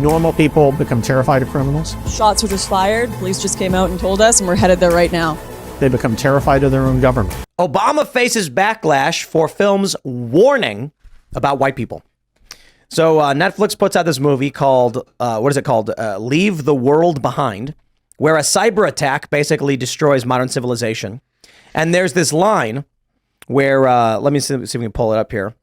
Normal people become terrified of criminals. Shots were just fired. Police just came out and told us, and we're headed there right now. They become terrified of their own government. Obama faces backlash for film's warning about white people. So Netflix puts out this movie called, Leave the World Behind, where a cyber attack basically destroys modern civilization. And there's this line where, let me see if we can pull it up here.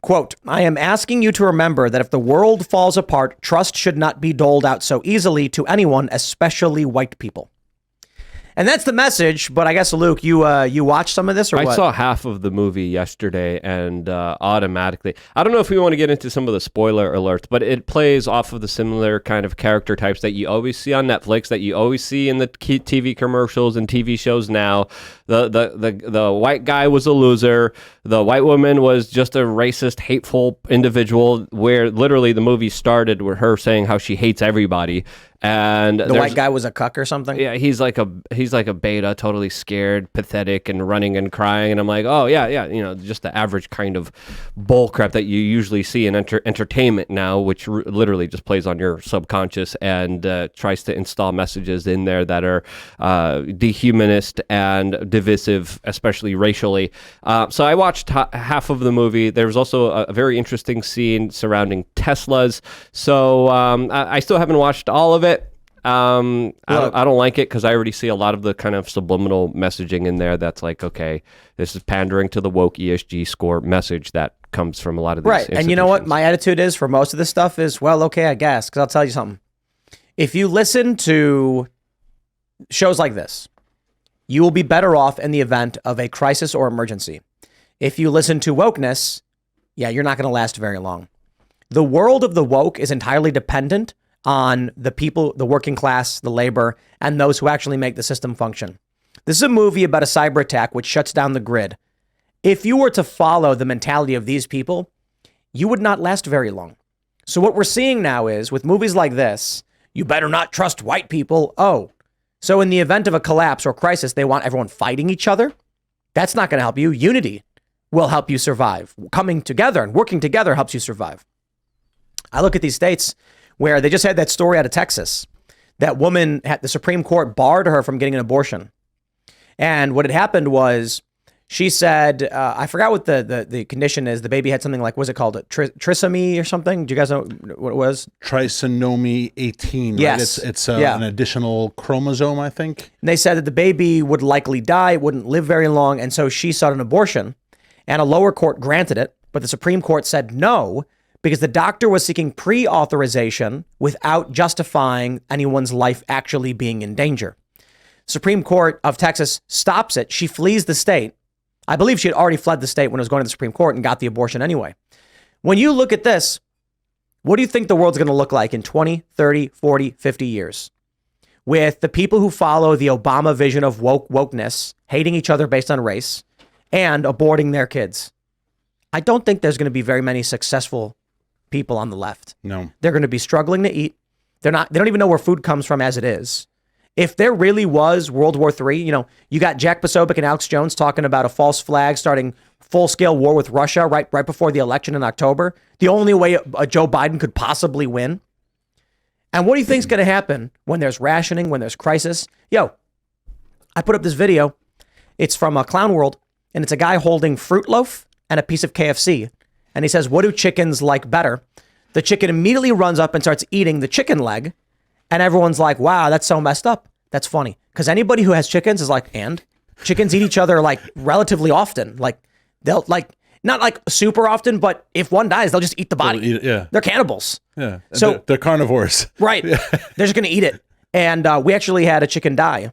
Quote, I am asking you to remember that if the world falls apart, trust should not be doled out so easily to anyone, especially white people. And that's the message, but I guess, Luke, you watched some of this or what? I saw half of the movie yesterday and automatically, I don't know if we want to get into some of the spoiler alerts, but it plays off of the similar kind of character types that you always see on Netflix, that you always see in the TV commercials and TV shows now. The white guy was a loser. The white woman was just a racist, hateful individual, where literally the movie started with her saying how she hates everybody. And the white guy was a cuck or something? Yeah, he's like a beta, totally scared, pathetic, and running and crying. And I'm like, oh, yeah, just the average kind of bull crap that you usually see in entertainment now, which literally just plays on your subconscious and tries to install messages in there that are dehumanist and divisive, especially racially. So I watched half of the movie. There was also a very interesting scene surrounding Teslas. So I still haven't watched all of it. I don't like it because I already see a lot of the kind of subliminal messaging in there that's like, okay, this is pandering to the woke ESG score message that comes from a lot of these right. And you know what my attitude is for most of this stuff is, well, okay, I guess, because I'll tell you something. If you listen to shows like this, you will be better off in the event of a crisis or emergency. If you listen to wokeness, yeah, you're not going to last very long. The world of the woke is entirely dependent on the people, the working class, the labor, and those who actually make the system function. This is a movie about a cyber attack which shuts down the grid. If you were to follow the mentality of these people, you would not last very long. So what we're seeing now is, with movies like this, you better not trust white people. Oh, so in the event of a collapse or crisis, they want everyone fighting each other? That's not going to help you. Unity will help you survive. Coming together and working together helps you survive. I look at these states where they just had that story out of Texas. That woman, the Supreme Court barred her from getting an abortion. And what had happened was, she said, I forgot what the condition is. The baby had something like, what's it called? Trisomy or something? Do you guys know what it was? Trisomy 18. Yes. Right? It's an additional chromosome, I think. And they said that the baby would likely die, wouldn't live very long. And so she sought an abortion. And a lower court granted it. But the Supreme Court said no, because the doctor was seeking pre-authorization without justifying anyone's life actually being in danger. Supreme Court of Texas stops it. She flees the state. I believe she had already fled the state when it was going to the Supreme Court and got the abortion anyway. When you look at this, what do you think the world's going to look like in 20, 30, 40, 50 years? With the people who follow the Obama vision of wokeness, hating each other based on race, and aborting their kids. I don't think there's going to be very many successful people on the left. No. They're going to be struggling to eat. They don't even know where food comes from as it is. If there really was World War III, you got Jack Posobiec and Alex Jones talking about a false flag starting full-scale war with Russia right before the election in October. The only way Joe Biden could possibly win. And what do you think is going to happen when there's rationing, when there's crisis? I put up this video. It's from Clown World, and it's a guy holding Fruit Loaf and a piece of KFC. And he says, what do chickens like better? The chicken immediately runs up and starts eating the chicken leg. And everyone's like, wow, that's so messed up. That's funny. Because anybody who has chickens is like, and chickens eat each other like relatively often. Like they'll not like super often, but if one dies, they'll just eat the body. Eat it, yeah. They're cannibals. Yeah. So they're carnivores. Right. Yeah. They're just going to eat it. And we actually had a chicken die.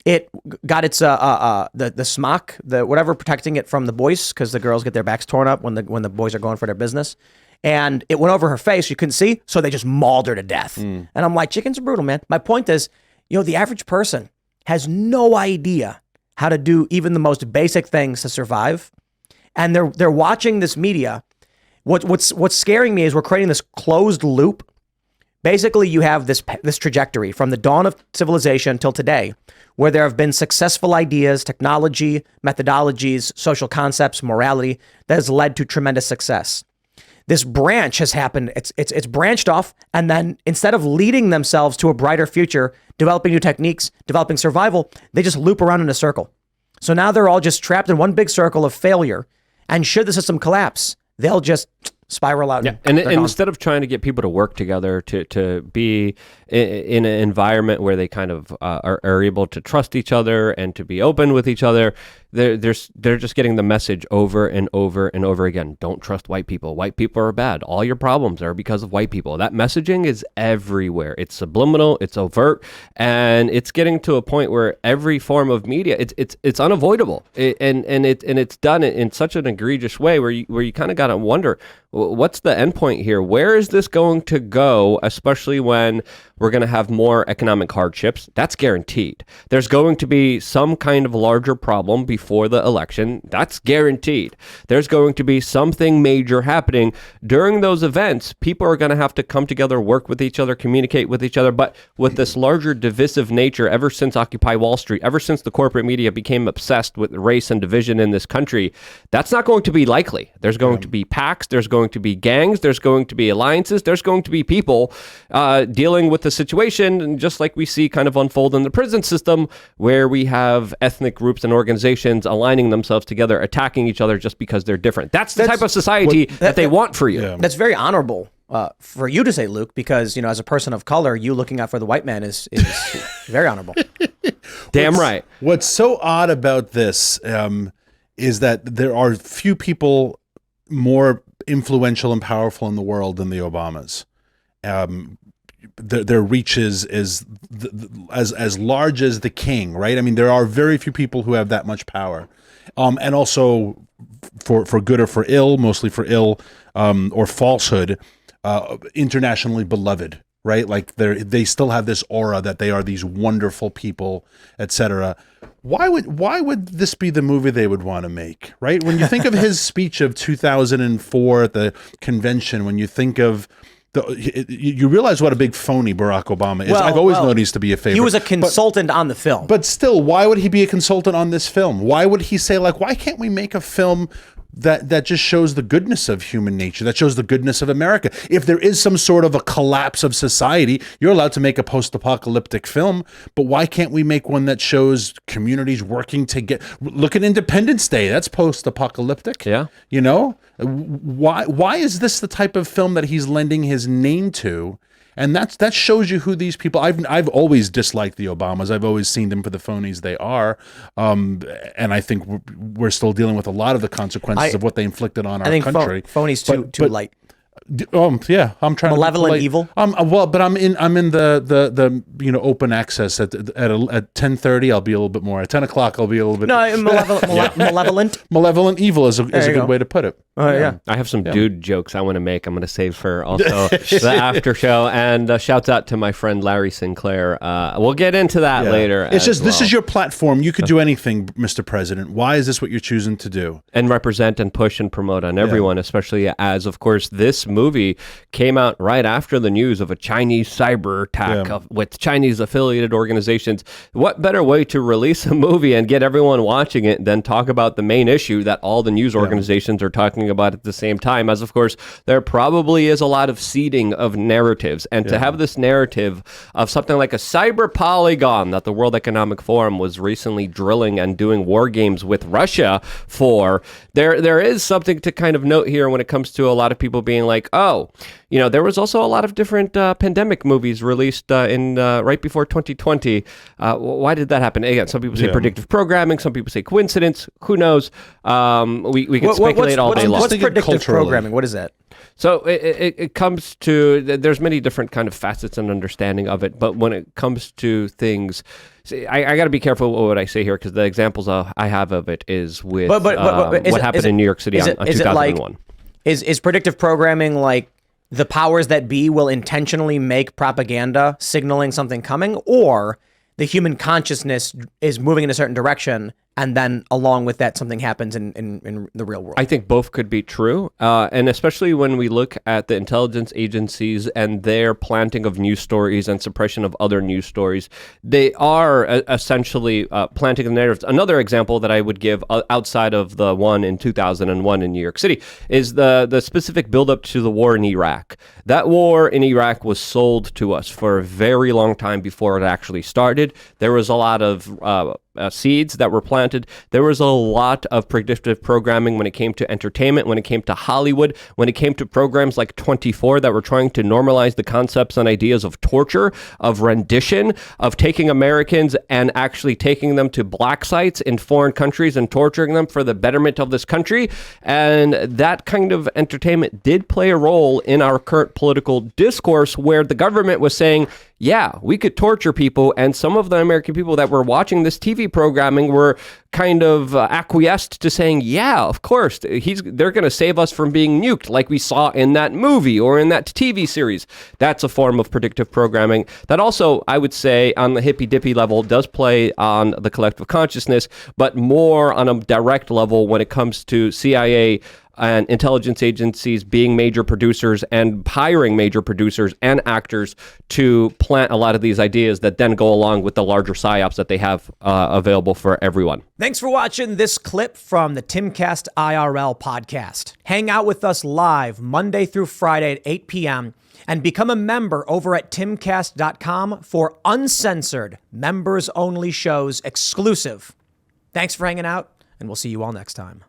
It got its the smock, the whatever protecting it from the boys, because the girls get their backs torn up when the boys are going for their business. And it went over her face. You couldn't see. So they just mauled her to death. And I'm like, chickens are brutal, man. My point is, the average person has no idea how to do even the most basic things to survive. And they're watching this media. What's scaring me is we're creating this closed loop. Basically, you have this trajectory from the dawn of civilization till today, where there have been successful ideas, technology, methodologies, social concepts, morality that has led to tremendous success. this branch has happened. It's branched off, and then instead of leading themselves to a brighter future, developing new techniques, developing survival, they just loop around in a circle. So now they're all just trapped in one big circle of failure. And should the system collapse, they'll just spiral out. Yeah, and instead of trying to get people to work together, to be in an environment where they kind of are able to trust each other and to be open with each other, they're just getting the message over and over and over again. Don't trust white people. White people are bad. All your problems are because of white people. That messaging is everywhere. It's subliminal. It's overt, and it's getting to a point where every form of media, it's unavoidable, and it's done in such an egregious way where you kind of got to wonder, what's the end point here? Where is this going to go, especially when we're going to have more economic hardships? That's guaranteed. There's going to be some kind of larger problem before the election. That's guaranteed. There's going to be something major happening. During those events, people are going to have to come together, work with each other, communicate with each other. But with this larger divisive nature, ever since Occupy Wall Street, ever since the corporate media became obsessed with race and division in this country, that's not going to be likely. There's going to be PACs, there's going to be gangs, there's going to be alliances, there's going to be people dealing with the situation, and just like we see kind of unfold in the prison system, where we have ethnic groups and organizations aligning themselves together, attacking each other just because they're different. That's the type of society that they want for you. Yeah. That's very honorable for you to say, Luke, because, as a person of color, you looking out for the white man is very honorable. Damn right. What's so odd about this is that there are few people more influential and powerful in the world than the Obamas. Their reach is as large as the king, right? I mean, there are very few people who have that much power, and also for good or for ill, mostly for ill or falsehood, internationally beloved, right? Like they still have this aura that they are these wonderful people, etc. Why would this be the movie they would want to make, right? When you think of his speech of 2004 at the convention, when you think of you realize what a big phony Barack Obama is. I've always known he's to be a favorite. He was a consultant on the film. But still, why would he be a consultant on this film? Why would he say, like, why can't we make a film that just shows the goodness of human nature, that shows the goodness of America? If there is some sort of a collapse of society, you're allowed to make a post-apocalyptic film, but why can't we make one that shows communities working to get... Look at Independence Day. That's post-apocalyptic. Yeah. Why is this the type of film that he's lending his name to? And that shows you who these people. I've always disliked the Obamas. I've always seen them for the phonies they are, and I think we're still dealing with a lot of the consequences of what they inflicted on our country. Phonies too light. Yeah, I'm trying malevolent to evil. But I'm in the open access at 10:30. I'll be a little bit more. At 10 o'clock, I'll be a little bit. No, malevolent. Malevolent evil is a good way to put it. Yeah. I have some dude jokes I want to make. I'm going to save for also the after show. And shouts out to my friend Larry Sinclair. We'll get into that later. It's just this is your platform. You could do anything, Mr. President. Why is this what you're choosing to do? And represent and push and promote on everyone, especially as, of course, this movie came out right after the news of a Chinese cyber attack with Chinese affiliated organizations. What better way to release a movie and get everyone watching it than talk about the main issue that all the news organizations are talking about at the same time? As of course, there probably is a lot of seeding of narratives, and to have this narrative of something like a cyber polygon that the World Economic Forum was recently drilling and doing war games with Russia for, there is something to kind of note here when it comes to a lot of people being like, oh, there was also a lot of different pandemic movies released in right before 2020. Why did that happen? Again, some people say predictive programming, some people say coincidence. Who knows? We can speculate all day long. What's predictive programming? What is that? So it comes to, there's many different kind of facets and understanding of it, but when it comes to things, see, I got to be careful with what I say here, because the examples I have of it is with what happened in New York City on 2001. Is predictive programming like the powers that be will intentionally make propaganda signaling something coming, or the human consciousness is moving in a certain direction and then along with that, something happens in the real world. I think both could be true, and especially when we look at the intelligence agencies and their planting of news stories and suppression of other news stories, they are essentially planting the narratives. Another example that I would give outside of the one in 2001 in New York City is the specific buildup to the war in Iraq. That war in Iraq was sold to us for a very long time before it actually started. There was a lot of seeds that were planted. There was a lot of predictive programming when it came to entertainment, when it came to Hollywood, when it came to programs like 24 that were trying to normalize the concepts and ideas of torture, of rendition, of taking Americans and actually taking them to black sites in foreign countries and torturing them for the betterment of this country. And that kind of entertainment did play a role in our current political discourse, where the government was saying, yeah, we could torture people, and some of the American people that were watching this TV programming were kind of acquiesced to saying, yeah, of course, they're going to save us from being nuked like we saw in that movie or in that TV series. That's a form of predictive programming that also, I would say, on the hippy-dippy level, does play on the collective consciousness, but more on a direct level when it comes to CIA and intelligence agencies being major producers and hiring major producers and actors to plant a lot of these ideas that then go along with the larger psyops that they have available for everyone. Thanks for watching this clip from the Timcast IRL podcast. Hang out with us live Monday through Friday at 8 p.m. and become a member over at timcast.com for uncensored, members-only shows exclusive. Thanks for hanging out, and we'll see you all next time.